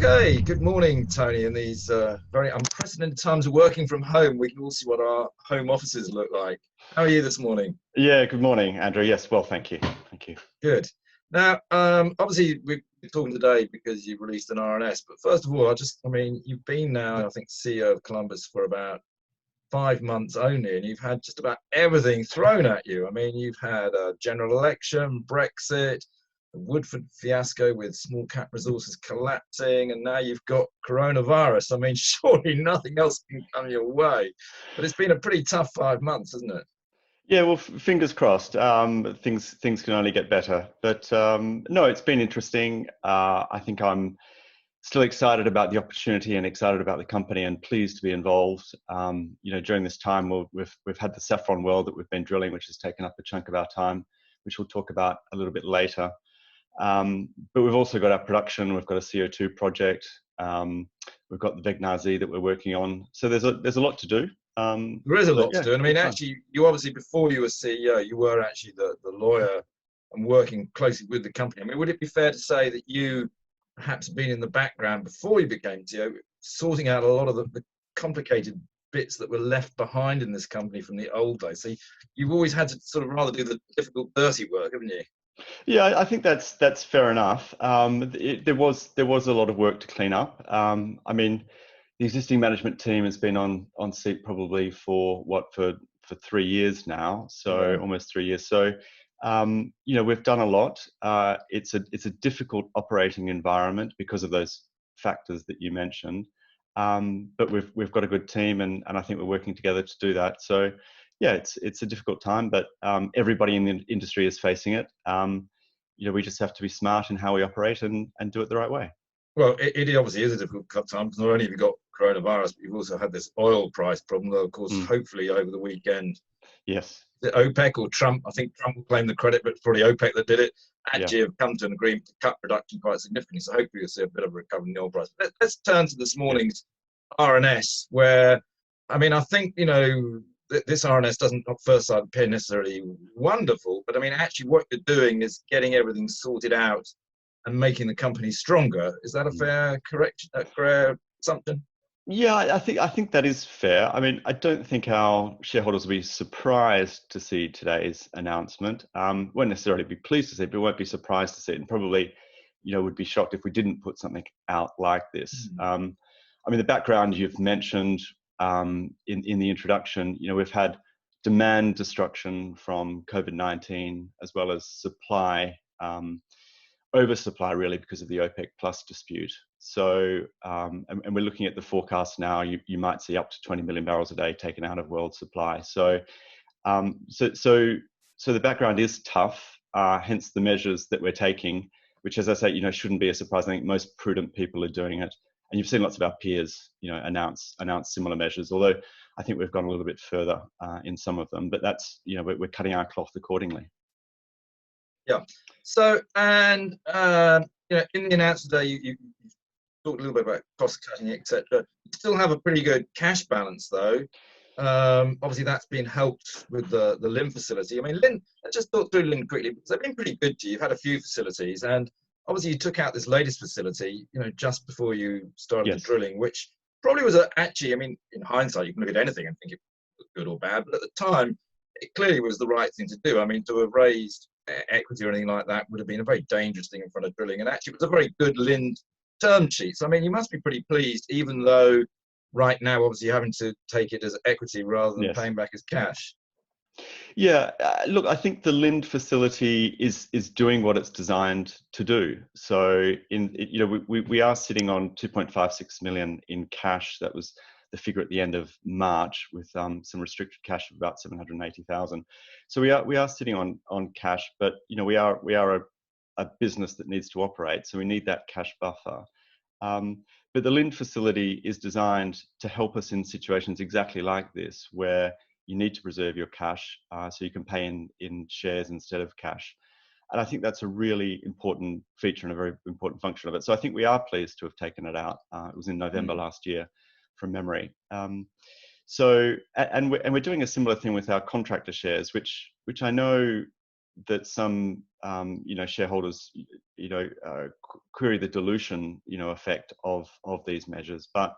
Okay, good morning, Tony. In these very unprecedented times of working from home, we can all see what our home offices look like. How are you this morning? Yeah, good morning, Andrew. Yes, well, thank you. Thank you. Good. Now, obviously, we're talking today because you've released an RNS. But first of all, you've been now, I think, CEO of Columbus for about 5 months only, and you've had just about everything thrown at you. I mean, you've had a general election, Brexit, the Woodford fiasco with small cap resources collapsing, and now you've got coronavirus. I mean, surely nothing else can come your way. But it's been a pretty tough 5 months, hasn't it? Yeah, well, fingers crossed. Things can only get better. But no, it's been interesting. I think I'm still excited about the opportunity and excited about the company and pleased to be involved. During this time, we've had the saffron well that we've been drilling, which has taken up a chunk of our time, which we'll talk about a little bit later. But we've also got our production. We've got a CO2 project. We've got the Vegnazi that we're working on. So there's a lot to do. There is a But lot to yeah, do. And I mean, good time. actually, you obviously, before you were CEO, you were actually the lawyer and working closely with the company. I mean, would it be fair to say that you perhaps been in the background before you became CEO, sorting out a lot of the complicated bits that were left behind in this company from the old days? So you've always had to sort of rather do the difficult, dirty work, haven't you? Yeah, I think that's fair enough. There was a lot of work to clean up. I mean, the existing management team has been on seat probably for 3 years now, so Yeah. almost 3 years. So we've done a lot. It's a difficult operating environment because of those factors that you mentioned. But we've got a good team, and I think we're working together to do that. So yeah, it's a difficult time, but everybody in the industry is facing it. We just have to be smart in how we operate and do it the right way. Well, it obviously is a difficult cut time because not only have you got coronavirus, but you've also had this oil price problem. Though, of course, Mm, hopefully over the weekend, yes. the OPEC or Trump, I think Trump will claim the credit, but it's probably OPEC that did it, Yeah. actually have come to an agreement to cut production quite significantly. So hopefully you'll see a bit of a recovery in the oil price. Let's turn to this Yeah. morning's RNS, where, I mean, I think, this RNS doesn't, at first sight, appear necessarily wonderful, but I mean, actually what you're doing is getting everything sorted out and making the company stronger. Is that a Mm. fair correction, a fair assumption? Yeah, I think that is fair. I mean, I don't think our shareholders will be surprised to see today's announcement. Won't necessarily be pleased to see it, but won't be surprised to see it, and probably, would be shocked if we didn't put something out like this. Mhm. I mean, the background you've mentioned in the introduction, we've had demand destruction from COVID-19 as well as supply oversupply, really, because of the OPEC plus dispute. So, and we're looking at the forecast now. You might see up to 20 million barrels a day taken out of world supply. So, so the background is tough. Hence the measures that we're taking, which, as I say, shouldn't be a surprise. I think most prudent people are doing it, and you've seen lots of our peers, announce similar measures. Although I think we've gone a little bit further in some of them, but that's we're cutting our cloth accordingly. Yeah. So, and in the announcement today, you talked a little bit about cost cutting, etc. You still have a pretty good cash balance, though. Obviously, that's been helped with the Lynn facility. I mean, Lynn, let's just talk through Lynn quickly because they've been pretty good to you. You've had a few facilities, and obviously, you took out this latest facility, just before you started the Yes. drilling, which probably was actually, I mean, in hindsight, you can look at anything and think it was good or bad, but at the time, it clearly was the right thing to do. I mean, to have raised equity or anything like that would have been a very dangerous thing in front of drilling. And actually, it was a very good Lind term sheet. So, I mean, you must be pretty pleased, even though right now, obviously, you're having to take it as equity rather than Yes. paying back as cash. Yeah, look, I think the Lind facility is doing what it's designed to do. So, we are sitting on 2.56 million in cash. That was the figure at the end of March, with some restricted cash of about 780,000. So we are sitting on cash, but we are a business that needs to operate, so we need that cash buffer. But the Lind facility is designed to help us in situations exactly like this, where you need to preserve your cash so you can pay in shares instead of cash. And I think that's a really important feature and a very important function of it. So I think we are pleased to have taken it out. It was in November last year, from memory. So, and we're doing a similar thing with our contractor shares, which I know that some shareholders query the dilution effect of these measures, but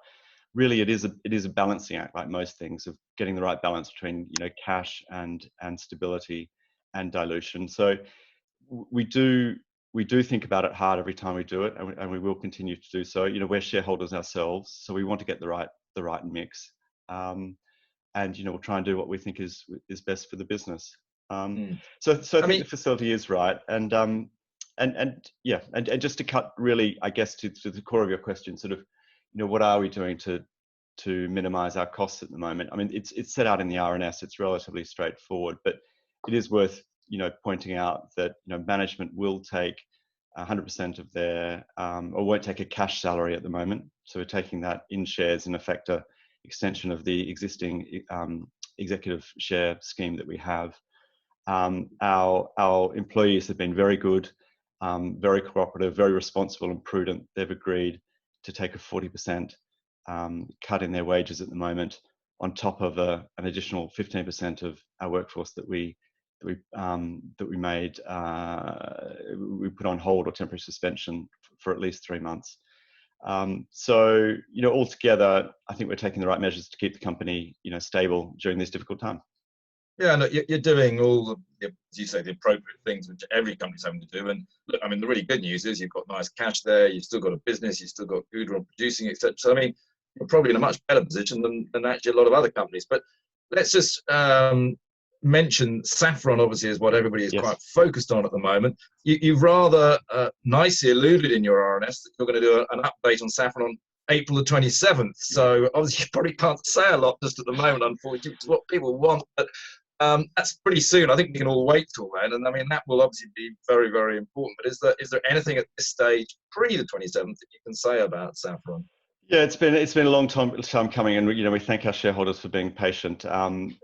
really it is a balancing act, like most things, of getting the right balance between cash and stability and dilution. So we do think about it hard every time we do it, and we will continue to do so. We're shareholders ourselves, so we want to get the right mix, and we'll try and do what we think is best for the business. So I think the facility is right, and just to cut really, I guess, to the core of your question, sort of, what are we doing to minimize our costs at the moment? I mean, it's set out in the RNS. It's relatively straightforward, but it is worth pointing out that management will take 100% of their or won't take a cash salary at the moment. So we're taking that in shares, in effect, a extension of the existing executive share scheme that we have. Our employees have been very good, very cooperative, very responsible and prudent. They've agreed to take a 40% cut in their wages at the moment, on top of an additional 15% of our workforce that we made, we put on hold or temporary suspension for at least 3 months. So altogether, I think we're taking the right measures to keep the company stable during this difficult time. Yeah, look, you're doing all the, as you say, the appropriate things which every company's having to do. And look, I mean, the really good news is you've got nice cash there, you've still got a business, you've still got Gudrun producing, etc. So I mean, you're probably in a much better position than actually a lot of other companies. But let's just mention saffron, obviously, is what everybody is quite focused on at the moment. You've rather nicely alluded in your RNS that you're going to do an update on saffron on April the 27th. So obviously you probably can't say a lot just at the moment, unfortunately, which is what people want. But that's pretty soon. I think we can all wait till then. And I mean, that will obviously be very, very important. But is there anything at this stage, pre the 27th, that you can say about saffron? Yeah, it's been a long time coming, and we thank our shareholders for being patient.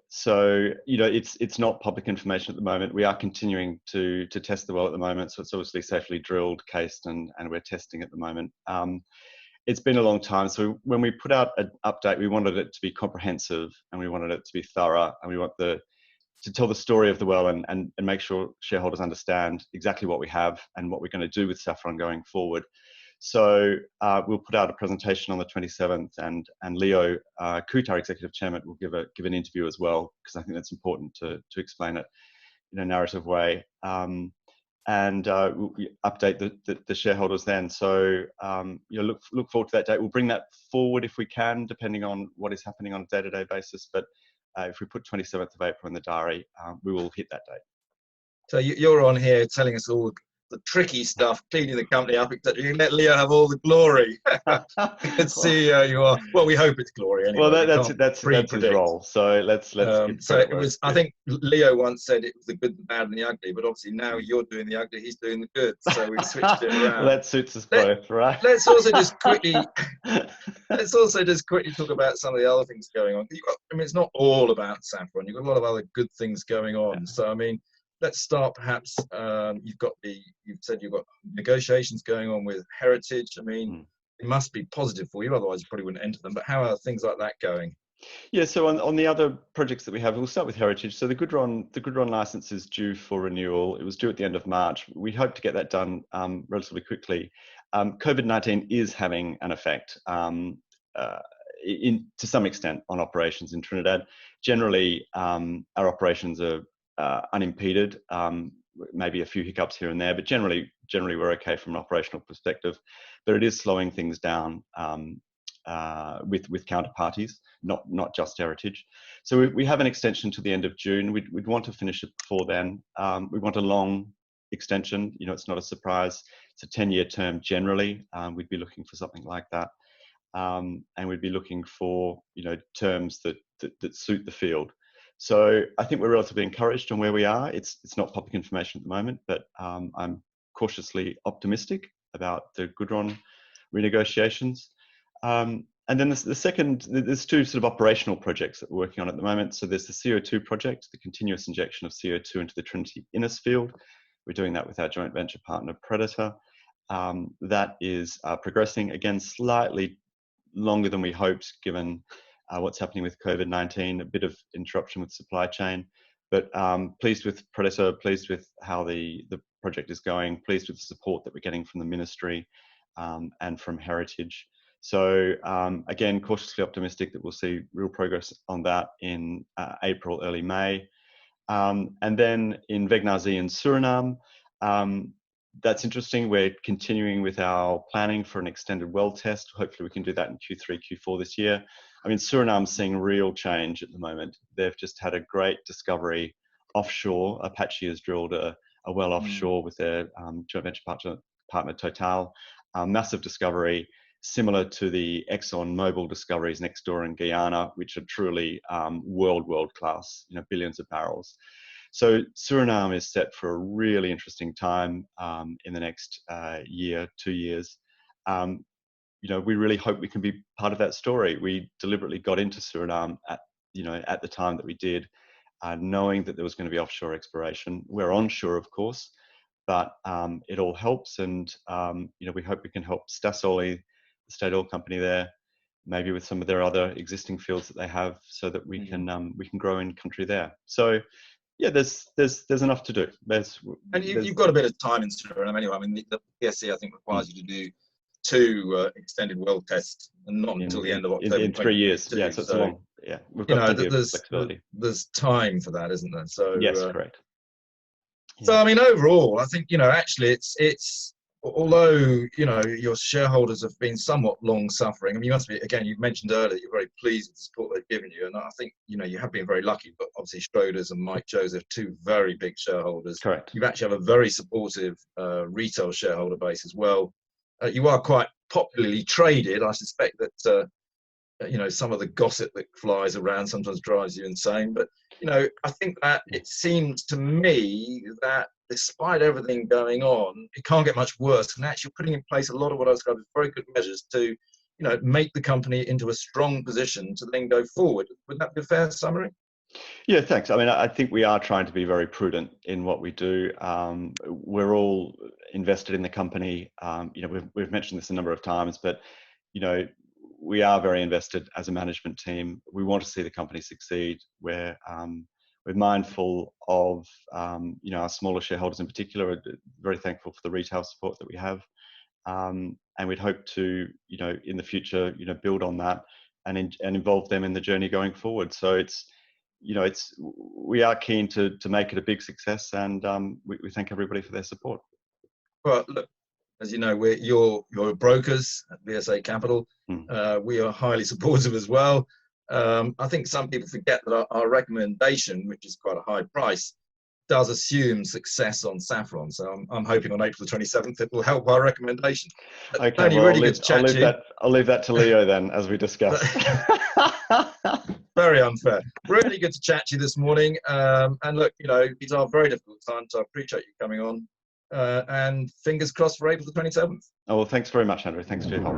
So it's not public information at the moment. We are continuing to test the well at the moment, so it's obviously safely drilled, cased, and we're testing at the moment. It's been a long time, so when we put out an update, we wanted it to be comprehensive, and we wanted it to be thorough, and we want to tell the story of the well and make sure shareholders understand exactly what we have and what we're going to do with saffron going forward. So we'll put out a presentation on the 27th, and Leo Coote, our executive chairman, will give an interview as well, because I think that's important to explain it in a narrative way, and we'll update the shareholders then. So look forward to that date. We'll bring that forward if we can, depending on what is happening on a day-to-day basis. But if we put 27th of April in the diary, we will hit that date. So you're on here telling us all the tricky stuff, cleaning the company up, etc. You let Leo have all the glory. Good CEO you are. Well, we hope it's glory anyway. Well, that's his role. So let's. So it was. I think Leo once said it was the good, the bad, and the ugly. But obviously now you're doing the ugly, he's doing the good. So we've switched it around. Well, that suits us both, right? Let's also just quickly talk about some of the other things going on. I mean, it's not all about saffron. You've got a lot of other good things going on. Yeah. So I mean, let's start perhaps. You've said you've got negotiations going on with Heritage. I mean, it must be positive for you, otherwise you probably wouldn't enter them. But how are things like that going? Yeah, so on the other projects that we have, we'll start with Heritage. So the Gudrun license is due for renewal. It was due at the end of March. We hope to get that done relatively quickly. COVID-19 is having an effect to some extent on operations in Trinidad. Generally, our operations are unimpeded. Maybe a few hiccups here and there, but generally we're okay from an operational perspective. But it is slowing things down with counterparties, not just Heritage. So we have an extension to the end of June. We'd want to finish it before then. We want a long extension. It's not a surprise. It's a 10-year term generally. We'd be looking for something like that, and we'd be looking for terms that suit the field. So I think we're relatively encouraged on where we are. It's not public information at the moment, but I'm cautiously optimistic about the Gudrun renegotiations. And then there's two sort of operational projects that we're working on at the moment. So there's the CO2 project, the continuous injection of CO2 into the Trinity Innes field. We're doing that with our joint venture partner, Predator. That is progressing, again, slightly longer than we hoped, given what's happening with COVID-19, a bit of interruption with supply chain, But pleased with Predator, pleased with how the project is going, pleased with the support that we're getting from the ministry and from Heritage. So again, cautiously optimistic that we'll see real progress on that in April, early May. And then in Vegnazi in Suriname, that's interesting. We're continuing with our planning for an extended well test. Hopefully we can do that in Q3, Q4 this year. I mean, Suriname's seeing real change at the moment. They've just had a great discovery offshore. Apache has drilled a well offshore with their joint venture partner Total. Massive discovery, similar to the ExxonMobil discoveries next door in Guyana, which are truly world class, billions of barrels. So Suriname is set for a really interesting time in the next year, 2 years. We really hope we can be part of that story. We deliberately got into Suriname at the time that we did, knowing that there was going to be offshore exploration. We're onshore, of course, but it all helps, and we hope we can help Stasoli, the state oil company there, maybe with some of their other existing fields that they have, so that we can grow in country there. So yeah, there's enough to do. You've got a bit of time in Suriname anyway. I mean, the PSC I think requires you to do 2 extended well tests, and not until the end of October. In 3 years, yeah. So it's a long, yeah. We've got plenty of flexibility. There's time for that, isn't there? So yes, correct. Yeah. So I mean, overall, I think actually it's although your shareholders have been somewhat long suffering. I mean, you must be, again, you mentioned earlier that you're very pleased with the support they've given you, and I think you have been very lucky. But obviously, Schroders and Mike Joseph, 2 very big shareholders. Correct. You actually have a very supportive retail shareholder base as well. You are quite popularly traded. I suspect that some of the gossip that flies around sometimes drives you insane. But I think that it seems to me that despite everything going on, it can't get much worse. And actually, putting in place a lot of what I described as very good measures to make the company into a strong position to then go forward. Would that be a fair summary? Yeah, thanks. I mean, I think we are trying to be very prudent in what we do. We're all invested in the company. We've mentioned this a number of times, but we are very invested as a management team. We want to see the company succeed. We're mindful of our smaller shareholders in particular. We're very thankful for the retail support that we have, and we'd hope to in the future build on that and involve them in the journey going forward. So we are keen to make it a big success, and we thank everybody for their support. Well, look, as you know, you're brokers at VSA Capital. We are highly supportive as well. I think some people forget that our recommendation, which is quite a high price, does assume success on Saffron. So I'm hoping on April 27th it will help our recommendation. Okay, Tony, well, really I'll leave that to Leo then, as we discussed. Very unfair. Really good to chat to you this morning. And look, these are very difficult times, so I appreciate you coming on. And fingers crossed for April the 27th. Oh, well, thanks very much, Andrew. Thanks for your help.